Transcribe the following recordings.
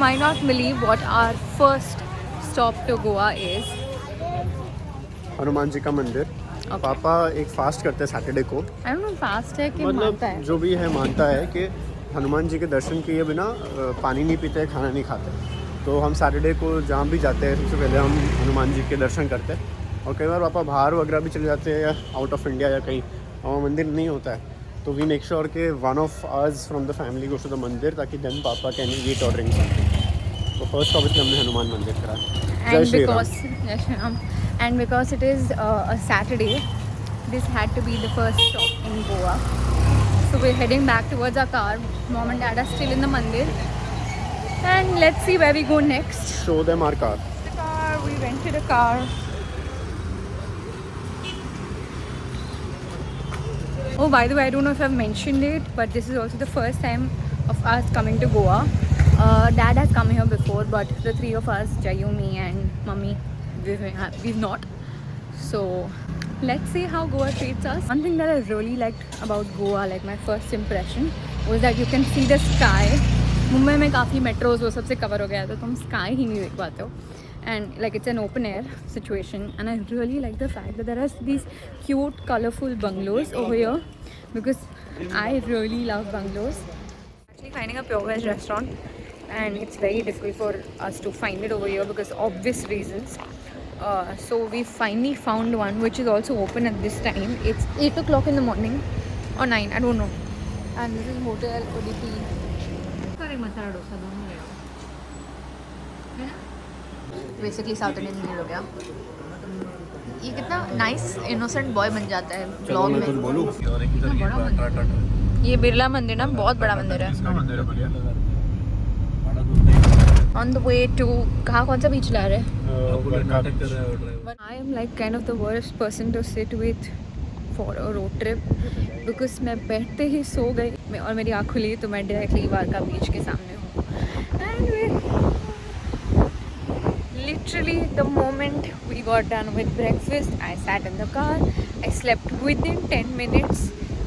might not believe what our first stop to Goa is. Hanuman ji का मंदिर. पापा एक फास्ट करते हैं सैटरडे को. I don't know फास्ट है कि मतलब मानता है. जो भी है मानता है कि हनुमान जी के दर्शन किए बिना पानी नहीं पीते, खाना नहीं खाते. तो हम सैटरडे को जहाँ भी जाते हैं सबसे पहले हम हनुमान जी के दर्शन करते हैं. और कई बार पापा बाहर वगैरह भी चले जाते हैं या आउट ऑफ इंडिया या कहीं वहाँ मंदिर नहीं होता है, तो वी मेक श्योर के one of ours from the family goes to the mandir, ताकि देन पापा कैन ईट और ड्रिंक समथिंग. तो फर्स्ट ऑब्वियसली हमने हनुमान मंदिर करा. जय Shri Ram. And because it is a Saturday, this had to be the first stop in Goa. So we're heading back towards our car. Mom and Dad are still in the mandir. And let's see where we go next. Show them our car. The car, we rented a car. Oh, by the way, I don't know if I've mentioned it, but this is also the first time of us coming to Goa. Dad has come here before, but the three of us, Jayu, me and Mummy, we've not. So let's see how Goa treats us. One thing that I really liked about Goa, like my first impression, was that you can see the sky. Mumbai में काफ़ी metros वो सबसे cover हो गया, तो तुम sky ही नहीं देख पाते हो. And like it's an open air situation, and I really like the fact that there are these cute colorful bungalows over here, because I really love bungalows. Actually finding a pure veg restaurant, and it's very difficult for us to find it over here because obvious reasons. So we finally found one which is also open at this time. It's 8 o'clock in the morning or 9, I don't know. And this is Hotel ODP. Curry masala dosa दोनों ले आओ, है ना? Basically south Indian मील हो गया. ये कितना nice innocent boy बन जाता है ब्लॉग में. कुछ बोलूं? कितना बड़ा मंदिर. ये बिरला मंदिर ना बहुत बड़ा मंदिर है. ऑन द वे टू कहाँ कौन सा बीच ला रहे हैं? I am like kind of the worst person to sit with for a road trip, because मैं बैठते ही सो गई और मेरी आँख खुली तो मैं डायरेक्टली वारका बीच के सामने हूँ. And literally the moment we got done with breakfast, I sat in the car, I slept within 10 minutes,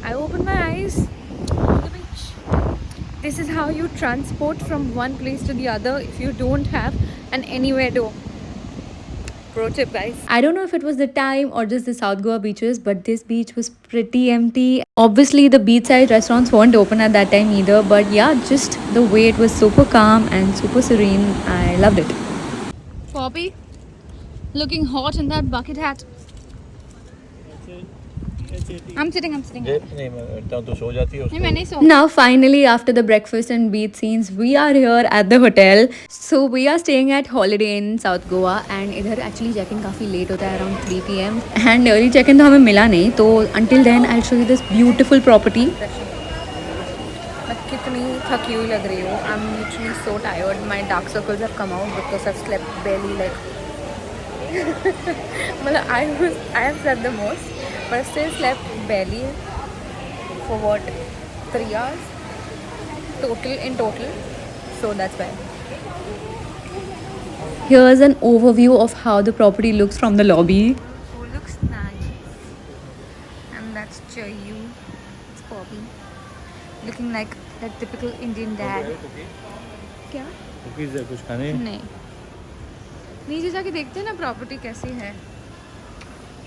I opened my eyes on the beach. This is how you transport from one place to the other if you don't have an anywhere to. Pro tip, guys. I don't know if it was the time or just the South Goa beaches, but this beach was pretty empty. Obviously the beachside restaurants weren't open at that time either, but yeah, just the way it was super calm and super serene, I loved it. Poppy, looking hot in that bucket hat. I'm sitting. Now finally, after the breakfast and beach scenes, we are here at the hotel. So we are staying at Holiday Inn South Goa, and इधर actually check-in काफ़ी late होता है, around 3 PM. And early check-in तो हमें मिला नहीं, तो until then I'll show you this beautiful property. मैं कितनी थकी हुई लग रही हूँ. I'm literally so tired. My dark circles have come out because I've slept barely like. मतलब I have slept the most, but I still slept barely for what 3 hours in total. So that's why. Here's an overview of how the property looks from the lobby. Oh, looks nice. And that's Chayu. It's Poppy. Looking like that typical Indian dad. क्या? Cookies है, कुछ खाने? नहीं. नीचे जाके देखते हैं ना प्रॉपर्टी कैसी है.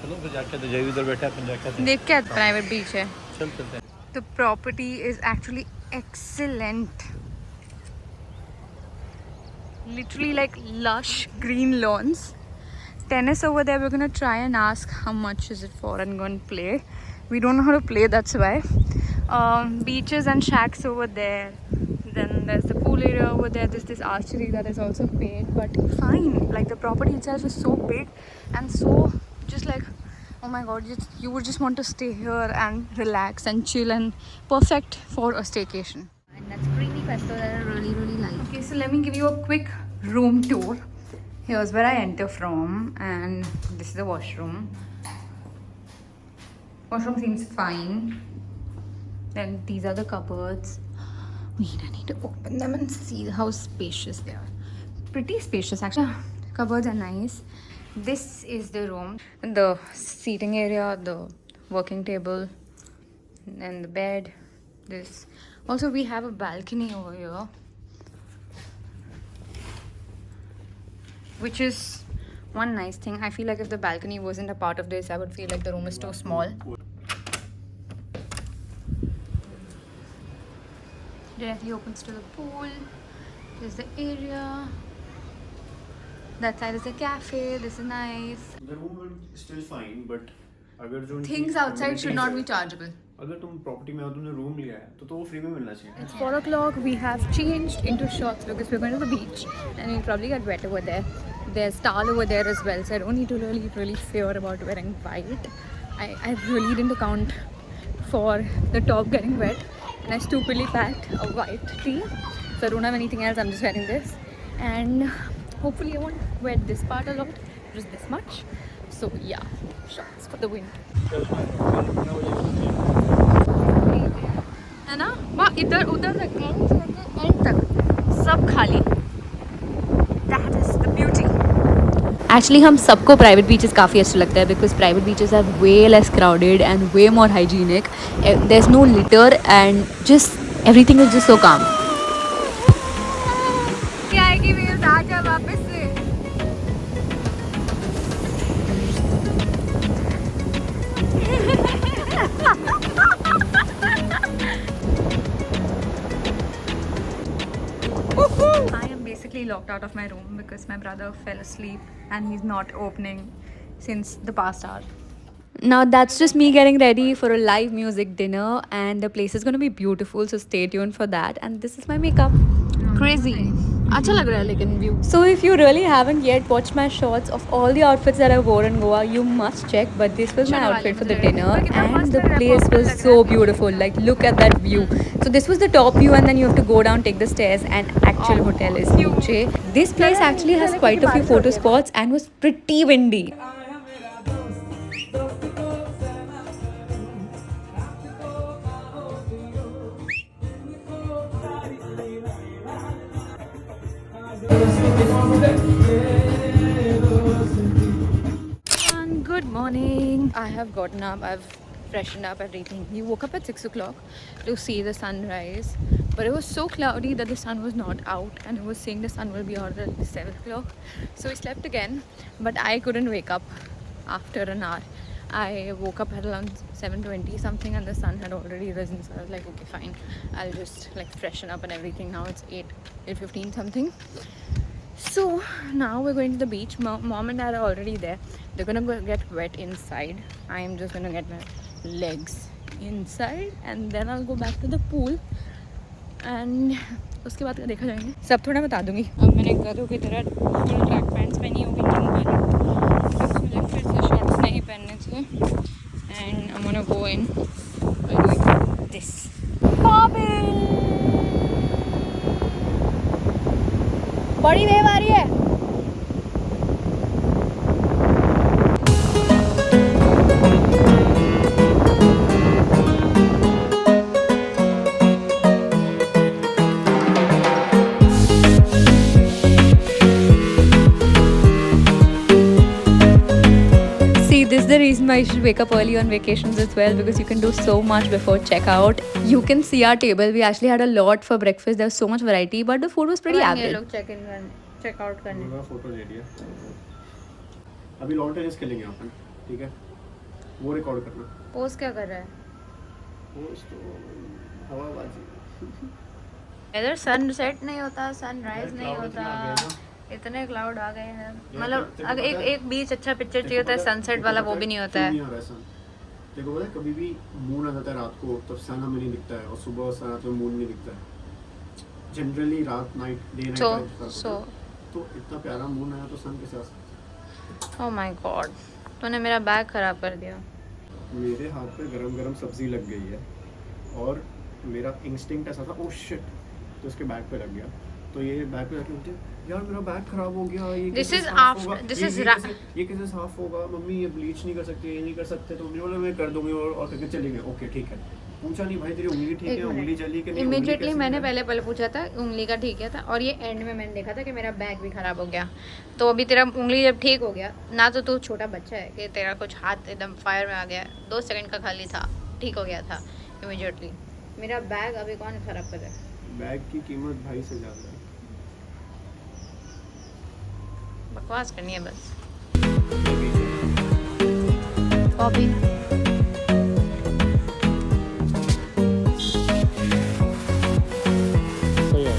चलो फिर जाके तो जय उधर बैठा है, अपन जाके देख के प्राइवेट बीच है. चल चलते हैं. The property is actually excellent. Literally like lush green lawns. Tennis over there. We're gonna try and ask how much is it for and go and play. We don't know how to play, that's why. Beaches and shacks over there. Then there's the pool area over there. There's this archery that is also paid, but fine. Like the property itself is so big and so just like, oh my god, you would just want to stay here and relax and chill, and perfect for a staycation. And that's creamy pesto that I really like. Okay, so let me give you a quick room tour. Here's where I enter from, and this is the washroom. Washroom seems fine. Then these are the cupboards. Wait, I need to open them and see how spacious they are. Pretty spacious actually. Cupboards are nice. This is the room. The seating area, the working table, and the bed. This. Also, we have a balcony over here. which is one nice thing. I feel like if the balcony wasn't a part of this, I would feel like the room is too small. Directly opens to the pool. There's the area. That side is a cafe. This is nice. The room is still fine, but अगर जो Things outside should not be chargeable. अगर तुम property में तुमने room लिया है तो वो फ्री में मिलना चाहिए. It's 4 o'clock. We have changed into shorts because we're going to the beach and we'll probably get wet over there. There's towel over there as well, so I don't need to really fear about wearing white. I really didn't account for the top getting wet, and I stupidly packed a white tee. So I don't have anything else. I'm just wearing this, and hopefully I won't wet this part a lot, just this much. So yeah, shorts for the win. है ना? वहाँ इधर उधर तक and तक सब खाली. That is the beauty. Actually हम सबको private beaches काफ़ी अच्छे लगते हैं because private beaches are way less crowded and way more hygienic. There's no litter and just everything is just so calm. क्या आएगी waves आ जा वापस से. I am basically locked out of my room because my brother fell asleep and he's not opening since the past hour. Now that's just me getting ready for a live music dinner and the place is going to be beautiful, so stay tuned for that. And this is my makeup. Crazy. अच्छा लग रहा है लेकिन view. So if you really haven't yet watched my shots of all the outfits that I wore in Goa, you must check. But this was my outfit for the dinner and the place was so beautiful. Like look at that view. So this was the top view and then you have to go down, take the stairs, and actual hotel is niche. This place actually has quite a few photo spots and was pretty windy. Good morning. I have gotten up, I've freshened up, everything. We woke up at 6 o'clock to see the sunrise, but it was so cloudy that the sun was not out and it was saying the sun will be out at 7 o'clock. So we slept again, but I couldn't wake up after an hour. I woke up at around 7:20 something and the sun had already risen, so I was like, okay fine, I'll just like freshen up and everything. Now it's 8:15 something. So now we're going to the beach. Mom and dad are already there. They're gonna get wet inside. I'm just gonna get my legs inside and then I'll go back to the pool and उसके बाद देखा जाएंगे. सब थोड़ा बता दूंगी. अब मैंने गधों की तरह फुल ट्रैक पैंट्स पहनी होगी मुझे फिर से शॉर्ट्स नहीं पहनने थे. And I'm gonna go in by doing this. बड़ी वेव आ रही है. See, this is the reason why you should wake up early on vacations as well, because you can do so much before checkout. You can see our table. We actually had a lot for breakfast. There was so much variety, but the food was pretty average. लोग check out करने. Photo ले लिया. अभी lawn tennis खेलेंगे अपन, ठीक है? वो record करना. पोस्ट क्या कर रहा है? पोस्ट तो हवाबाजी. इधर सनसेट नहीं होता, सनराइज नहीं होता. इतने क्लाउड आ गए हैं. मतलब अगर एक बीच अच्छा पिक्चर चाहिए होता है सनसेट वाला, वो भी नहीं होता है. देखो पता है कभी भी मून आ जाता है रात को, तब सन हमें नहीं दिखता है और सुबह रात में मून नहीं दिखता है. जनरली रात नाइट डे नाइट तो इतना प्यारा मून आया तो सन के साथ. ओह माय गॉड, तूने मेरा बैग खराब कर दिया. मेरे हाथ पे गरम गरम सब्जी लग गई है और मेरा इंस्टिंक्ट ऐसा था ओह शिट, तो उसके बैग पे लग गया. तो ये बैग पे रखे मुझे यार मेरा बैग खराब हो गया. ये कैसे साफ होगा मम्मी, ये ब्लीच नहीं कर सकते, ये नहीं कर सकते. तो मम्मी बोला मैं कर दूंगी और करके चली गई. ओके ठीक है. पूछा नहीं भाई तेरी उंगली ठीक है, उंगली जली कि नहीं. इमीडिएटली मैंने पहले पूछा था उंगली का ठीक है था, और ये एंड में मैंने देखा था कि मेरा बैग भी खराब हो गया. तो अभी तेरा उंगली जब ठीक हो गया ना, तो तू छोटा बच्चा है कि तेरा कुछ हाथ एकदम फायर में आ गया. 2 सेकंड का खाली था, ठीक हो गया था इमीडिएटली. मेरा बैग अभी कौन खराब कर रहा है? बैग की कीमत भाई से ज़्यादा है. बकवास करनी है बस। कॉफी सही है।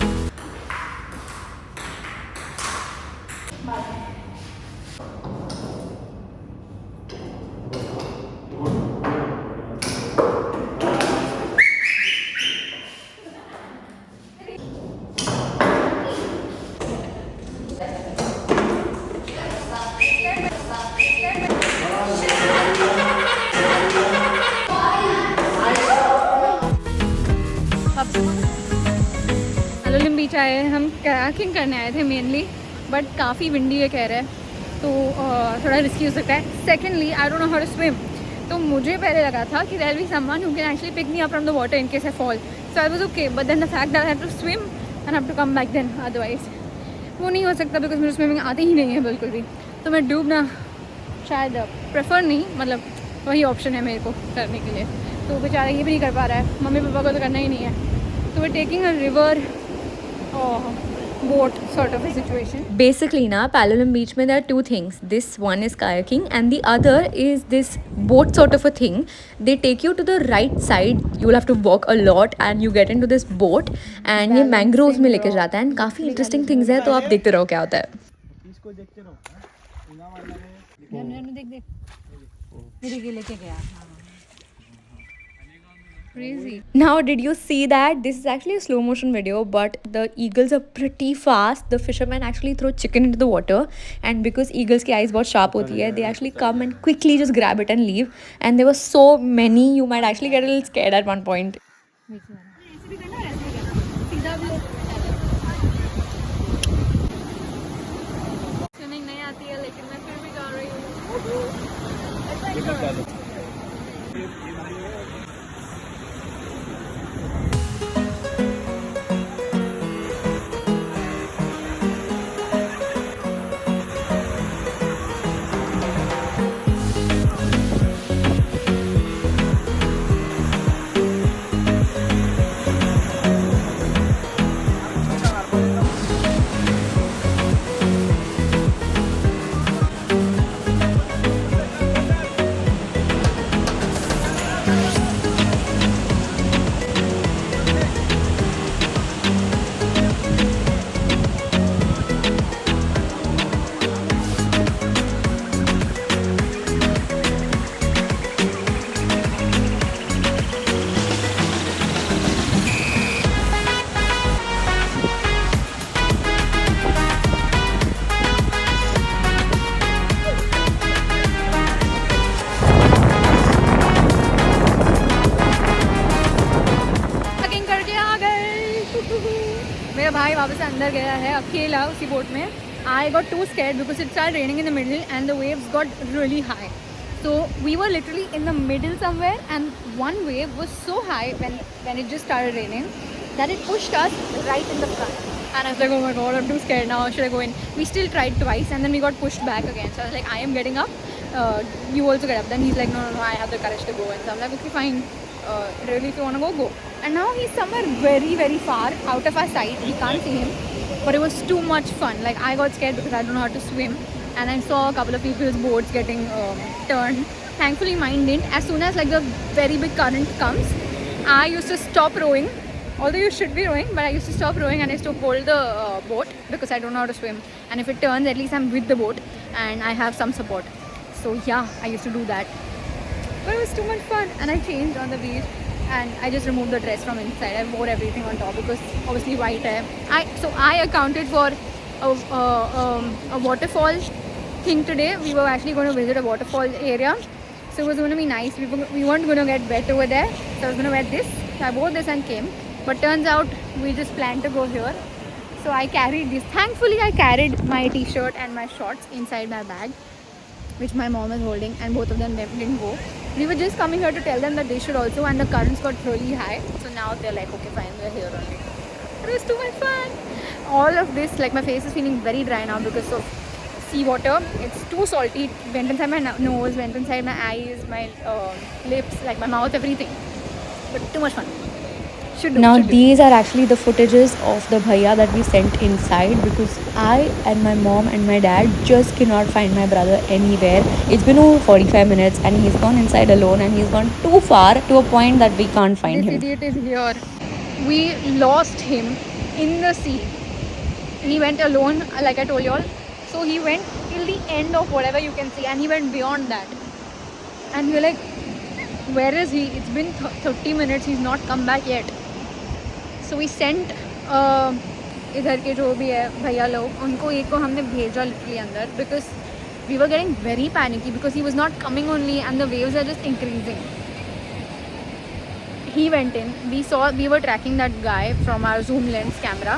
पैलोलिम बीच आए हैं, हम कयाकिंग करने आए थे मेनली, बट काफ़ी विंडी है कह रहे हैं, तो थोड़ा रिस्की हो सकता है। Secondly I don't know how to swim, तो मुझे पहले लगा था कि there will be someone who can actually pick me up from the water in case I fall, so I was okay, but then the fact that I have to swim and have to come back then, otherwise वो नहीं हो सकता because मुझे swimming आती ही नहीं है बिल्कुल भी। तो मैं डूबना शायद प्रेफर नहीं, मतलब वही ऑप्शन है मेरे को करने के लिए, तो बेचारा ये भी नहीं कर पा रहा है, मम्मी पापा को तो करना ही नहीं है, तो we taking a river boat sort of a situation. Basically na Palolem beach mein there are two things. This one is kayaking and the other is this boat sort of a thing. They take you to the right side, you will have to walk a lot and you get into this boat and ये mangroves में लेके जाता है and काफ़ी interesting things है, तो आप देखते रहो क्या होता है। इसको देखते रहो। देख देख मेरे के लेके गया। Crazy. Now did you see that this is actually a slow motion video, but the eagles are pretty fast. The fishermen actually throw chicken into the water and because eagles की eyes बहुत sharp होती है, they actually come and quickly just grab it and leave, and there were so many you might actually get a little scared at one point. Swimming नहीं आती है लेकिन मैं फिर भी कर रही हूँ। मेरा भाई वापस अंदर गया है अकेला उसी बोट में. I got too scared because it started raining in the middle and the waves got really high. So we were literally in the middle somewhere and one wave was so high when it just started raining that it pushed us right in the front. And I was like, oh my god, I'm too scared now, should I go in? We still tried twice and then we got pushed back again. So I was like, I am getting up, you also get up. Then he's like, no, I have the courage to go. And so I'm like, okay, fine, really, if you want to go, go. And now he's somewhere very, very far out of our sight. We can't see him. But it was too much fun. Like, I got scared because I don't know how to swim. And I saw a couple of people's boats getting turned. Thankfully, mine didn't. As soon as like the very big current comes, I used to stop rowing. Although you should be rowing, but I used to stop rowing and I used to hold the boat because I don't know how to swim. And if it turns, at least I'm with the boat and I have some support. So yeah, I used to do that. But it was too much fun. And I changed on the beach and I just removed the dress from inside. I wore everything on top because obviously white hair. So I accounted for a waterfall thing today. We were actually going to visit a waterfall area. So it was going to be nice. We weren't going to get wet over there. So I was going to wear this. So I wore this and came. But turns out we just planned to go here. So I carried this. Thankfully I carried my t-shirt and my shorts inside my bag, which my mom is holding, and both of them didn't go. We were just coming here to tell them that they should also, and the currents got really high. So now they're like, okay fine, we're here only. It was too much fun. All of this, like my face is feeling very dry now because of seawater. It's too salty. It went inside my nose, went inside my eyes, my lips, like my mouth, everything. But too much fun. Should do. Now should do. these are actually the footages of the bhaiya that we sent inside, because I and my mom and my dad just cannot find my brother anywhere. It's been over 45 minutes and he's gone inside alone, and he's gone too far to a point that we can't find This him. idiot is here. We lost him in the sea. He went alone, like I told you all. So he went till the end of whatever you can see, and he went beyond that. And we're like, where is he? It's been 30 minutes. He's not come back yet. So we sent इधर के जो भी है भैया लोग, उनको एक को हमने भेजा लिटरली अंदर, because we were getting very panicky because he was not coming only and the waves are just increasing. He went in. We were tracking that guy from our zoom lens camera.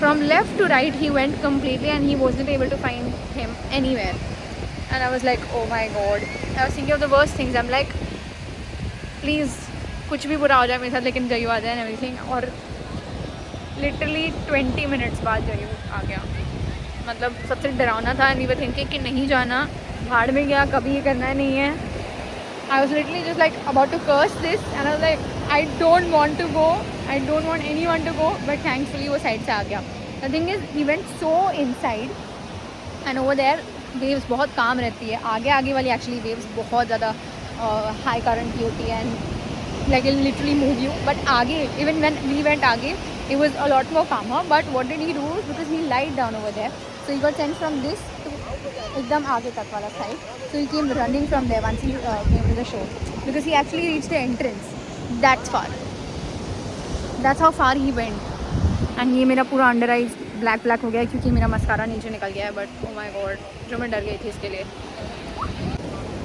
From left to right, he went completely, and he wasn't able to find him anywhere. And I was like, oh my god. I was thinking of the worst things. I'm like, please, कुछ भी बुरा हो जाए मेरे साथ, लेकिन जयू आ जाए and everything. और literally 20 minutes बाद जयू आ गया. मतलब सबसे डरावना था. And we were thinking कि नहीं जाना, भाड़ में गया, कभी ये करना नहीं है. I was literally just like about to curse this, and I was like, I don't want to go. I don't want anyone to go. But thankfully वो side से आ गया. The thing is, we went so inside, and over there waves बहुत calm रहती है. आगे वाली actually waves बहुत ज़्यादा high current की होती है, and like it'll literally move you. But आगे, even when we went आगे, it was a lot more calmer. But what did he do? Because he lied down over there, so he got sent from this to एकदम आगे तक वाला side. So he came running from there once he came to the shore, because he actually reached the entrance. That's far. That's how far he went. And ये मेरा पूरा under eyes black हो गया है क्योंकि मेरा मस्कारा नीचे निकल गया है. बट ओ माय गॉड, जो मैं डर गई थी इसके लिए.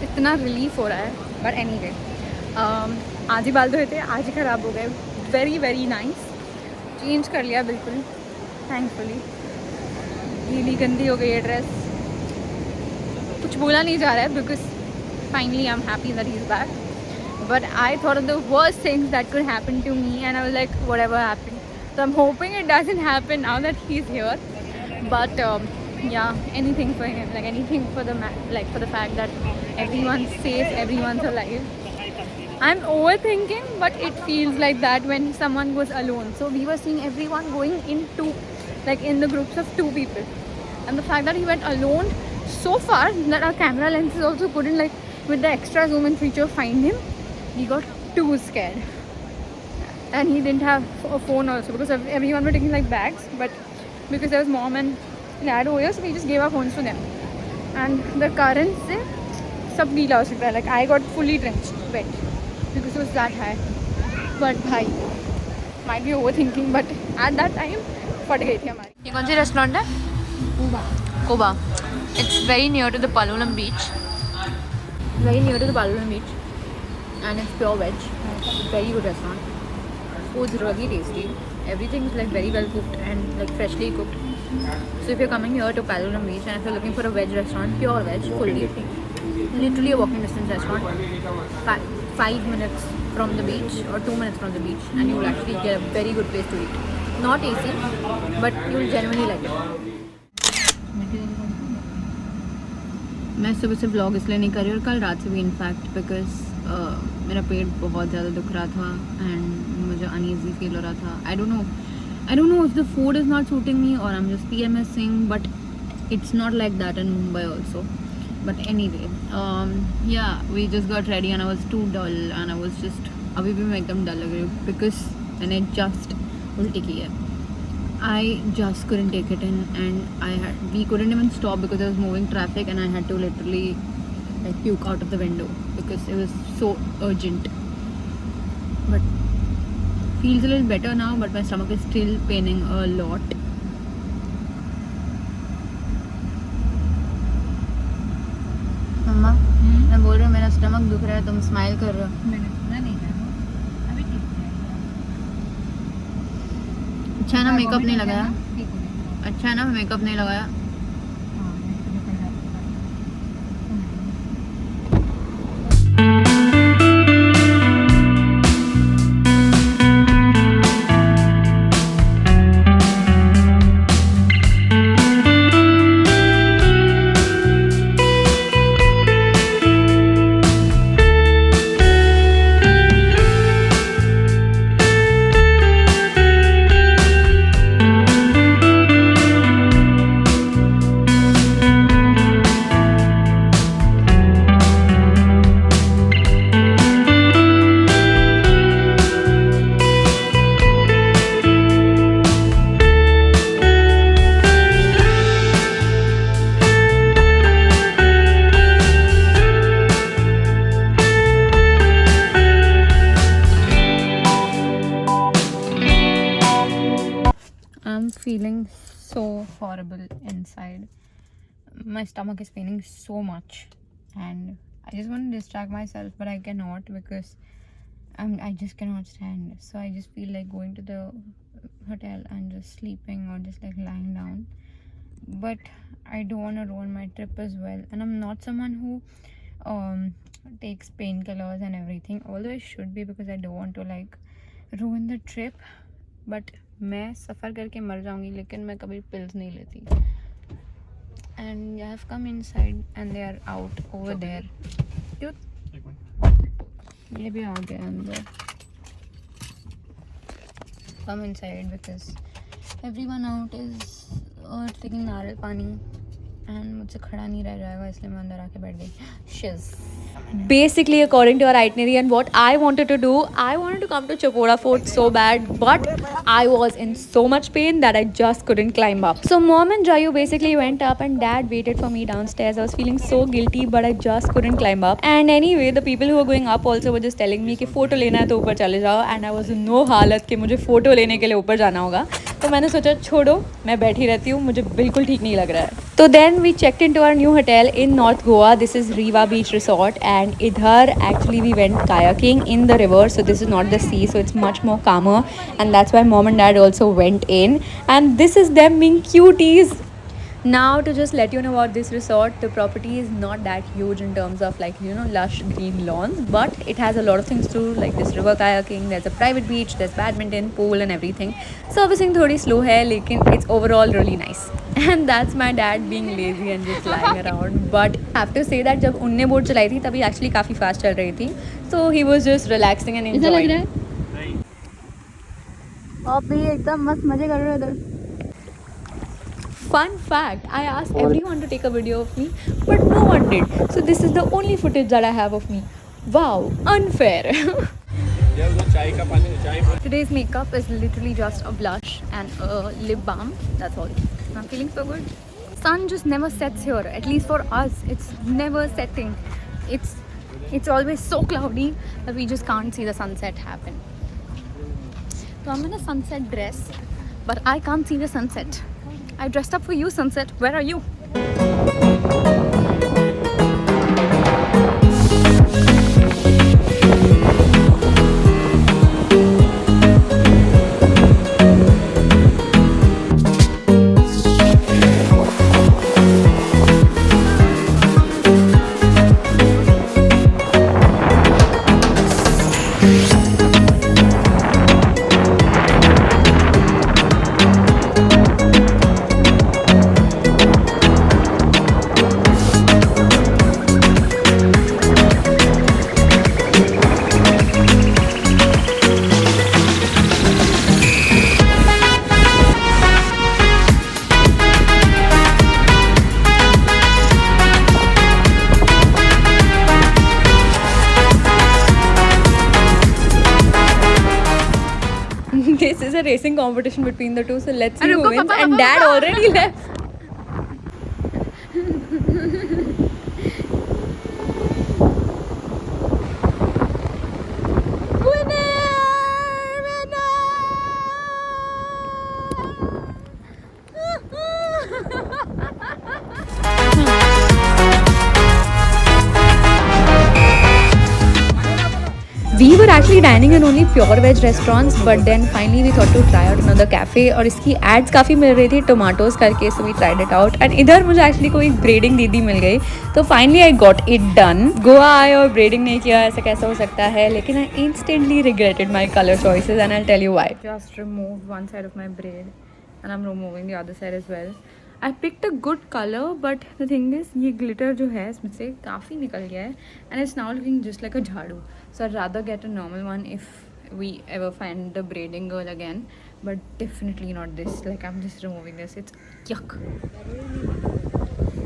इतना रिलीफ हो रहा है. बट एनीवे, आज ही बाल धोए थे, आज ही ख़राब हो गए. Very very nice. चेंज कर लिया बिल्कुल, थैंकफुली. गीली गंदी हो गई है ड्रेस. कुछ बोला नहीं जा रहा है because finally I am happy that he is back. But I thought of the worst things that could happen to me, and I was like whatever happen. So I'm hoping it doesn't happen now that he's here. But yeah, anything for him, like anything for the for the fact that everyone's safe, everyone's alive. I'm overthinking, but it feels like that when someone goes alone. So we were seeing everyone going into, like in the groups of 2 people, and the fact that he went alone so far that our camera lenses also couldn't, like with the extra zoom in feature, find him. We got too scared. And he didn't have a phone also, because everyone were taking like bags, but because there was mom and dad over here, so we just gave our phones to them. And the current se sab गीला हो सकता है. Like I got fully drenched, wet, because it was that high. But bhai, might be overthinking, but at that time फट गई थी हमारी. ये कौन सी रेस्टोरेंट है? कोबा. It's very near to the Palolem beach. Very near to the Palolem beach, and it's pure veg. Very good restaurant. Food's really tasty. Everything is like very well cooked and like freshly cooked. So if you're coming here to Palolem Beach, and if you're looking for a veg restaurant, pure veg, fully, literally a walking distance restaurant, 5 minutes from the beach or 2 minutes from the beach, and you will actually get a very good place to eat. Not AC, but you will genuinely like it. मैं सुबह से vlog इसलिए नहीं कर रही, और कल रात से भी इनफैक्ट, बिकॉज मेरा पेट बहुत ज़्यादा दुख रहा था एंड मुझे अनईजी फील हो रहा था. I don't know if the food is not suiting me और I am just PMSing, but it's not like that in Mumbai also. But anyway, yeah we just got ready and I was too dull, and I was just, अभी भी मैं एकदम डल लग रही हूँ because मैंने just उल्टी की है. I just couldn't take it in, and we couldn't even stop because there was moving traffic, and I had to literally like puke out of the window because it was so urgent. But feels a little better now, but my stomach is still paining a lot. मम्मा, मैं बोल रही हूँ मेरा stomach दुख रहा है, तुम smile कर रहे हो. मैंने सुना नहीं है. अभी ठीक है. अच्छा ना मेकअप नहीं लगाया. अच्छा ना मेकअप नहीं लगाया. feeling so horrible inside. My stomach is paining so much, and I just want to distract myself, but I cannot because I just cannot stand. So I just feel like going to the hotel and just sleeping or just like lying down. But I don't want to ruin my trip as well, and I'm not someone who takes painkillers and everything, although I should be because I don't want to like ruin the trip. But मैं सफ़र करके मर जाऊंगी लेकिन मैं कभी pills नहीं लेती. And I have come inside and they are out over there. क्यों? ये भी आ गया अंदर. Come inside because everyone out is taking नारियल पानी and मुझसे खड़ा नहीं रह जाएगा, इसलिए मैं अंदर आके बैठ गई. Shiz. Basically, according to our itinerary and what I wanted to do, I wanted to come to Chapora Fort so bad, but I was in so much pain that I just couldn't climb up. So mom and Jayu basically went up and dad waited for me downstairs. I was feeling so guilty, but I just couldn't climb up. And anyway, the people who were going up also were just telling me कि photo लेना है तो ऊपर चले जाओ, and I was in no हालत कि मुझे photo लेने के लिए ऊपर जाना होगा. तो मैंने सोचा छोड़ो, मैं बैठी रहती हूँ, मुझे बिल्कुल ठीक नहीं लग रहा है. तो then we checked into our new hotel in North Goa. This is Riva Beach Resort, and idhar actually we went kayaking in the river. So this is not the sea, so it's much more calmer, and that's why mom and dad also went in. And this is them being cuties. Now to just let you know about this resort, the property is not that huge in terms of like, you know, lush green lawns, but it has a lot of things to do, like this river kayaking, there's a private beach, there's badminton, pool and everything. Servicing thodi slow hai, lekin it's overall really nice. And that's my dad being lazy and just lying around. But I have to say that जब उनने boat चलाई थी तभी actually काफ़ी fast चल रही थी. So he was just relaxing and enjoying. ऐसा लग रहा है? आप भी एकदम मस्त मजे कर रहे हो इधर. Fun fact, I asked everyone to take a video of me, but no one did. So this is the only footage that I have of me. Wow, unfair. Today's makeup is literally just a blush and a lip balm. That's all. I'm feeling so good. Sun just never sets here. At least for us, it's never setting. It's always so cloudy that we just can't see the sunset happen. So I'm in a sunset dress, but I can't see the sunset. I dressed up for you, sunset. Where are you? This is a racing competition between the two, so let's see who wins. And dad already left. We were actually dining in only pure veg restaurants, but then finally we thought to try out another cafe और इसकी ads काफ़ी मिल रही थी tomatoes करके, so we tried it out. And इधर मुझे actually कोई braiding दीदी मिल गई, तो finally I got it done. Goa आए और braiding नहीं किया, ऐसा कैसा हो सकता है? लेकिन I instantly regretted my color choices and I'll tell you why. Just removed one side of my braid and I'm removing the other side as well. I picked a good color, but the thing is ये glitter जो है इसमें से काफ़ी निकल गया है and it's now looking just like a झाड़ू. So I'd rather get a normal one if we ever find the braiding girl again, but definitely not this. Like I'm just removing this. It's yuck.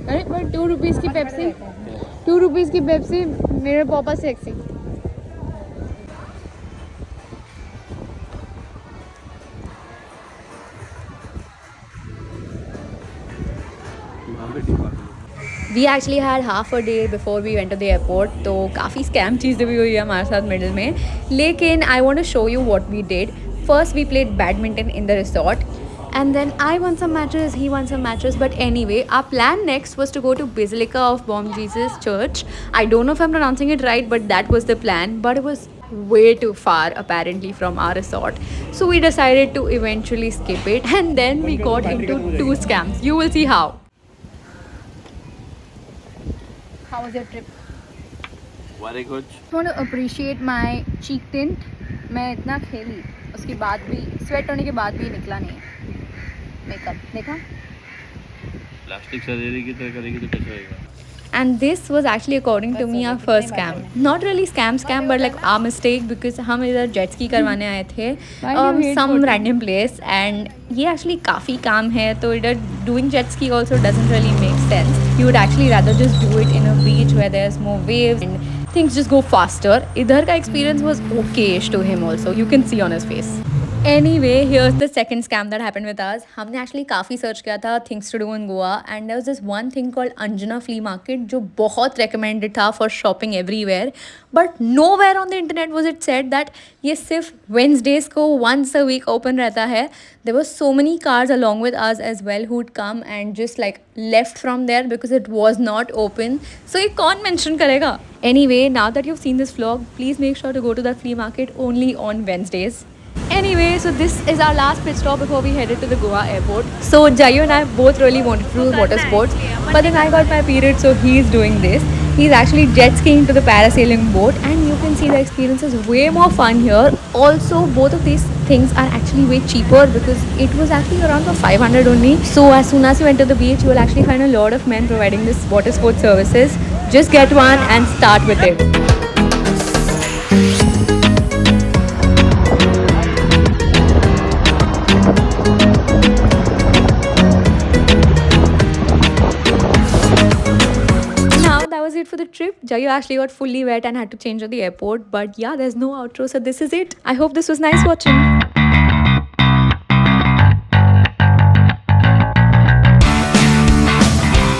अरे पर 2 rupees की Pepsi 2 rupees की Pepsi मेरे पापा sexy. We actually had half a day before we went to the airport, तो काफ़ी scam चीज़ें भी हुई है हमारे साथ middle में. लेकिन I want to show you what we did. First we played badminton in the resort. And then I won some matches, he won some matches. But anyway, our plan next was to go to Basilica of Bom Jesus Church. I don't know if I'm pronouncing it right, but that was the plan. But it was way too far apparently from our resort. So we decided to eventually skip it. And then we got into two scams. You will see how. How was your trip? Very good. I want to appreciate my cheek tint. मैं इतना खेली उसके बाद भी sweat होने के बाद भी निकला नहीं मेकअप देखा प्लास्टिक सर्जरी की तरह करेगी तो कैसे होएगा? And this was actually according to me our first scam. Not really scam, but like our mistake because हम इधर jet ski करवाने आए थे some random place and ये actually काफ़ी काम है तो इधर doing jet ski also doesn't really make sense. You would actually rather just do it in a beach where there's more waves and things just go faster. इधर का experience was okayish to him also. You can see on his face. Anyway, here's the second scam that happened with us. हमने actually काफ़ी search किया था things to do in Goa and there was this one thing called Anjana Flea Market जो बहुत recommended था for shopping everywhere. But nowhere on the internet was it said that ये सिर्फ Wednesdays को once a week open रहता है. There were so many cars along with us as well who'd come and just like left from there because it was not open. So ये कौन mention करेगा? Anyway, now that you've seen this vlog, please make sure to go to that flea market only on Wednesdays. Anyway, so this is our last pit stop before we headed to the Goa airport. So Jayu and I both really wanted to do water sports, but then I got my period, so he's doing this. He's actually jet skiing to the parasailing boat, and you can see the experience is way more fun here. Also, both of these things are actually way cheaper because it was actually around for 500 only. So as soon as you enter the beach, you will actually find a lot of men providing this water sports services. Just get one and start with it. It for the trip. Jayu actually got fully wet and had to change at the airport, but yeah, there's no outro, so this is it. I hope this was nice watching.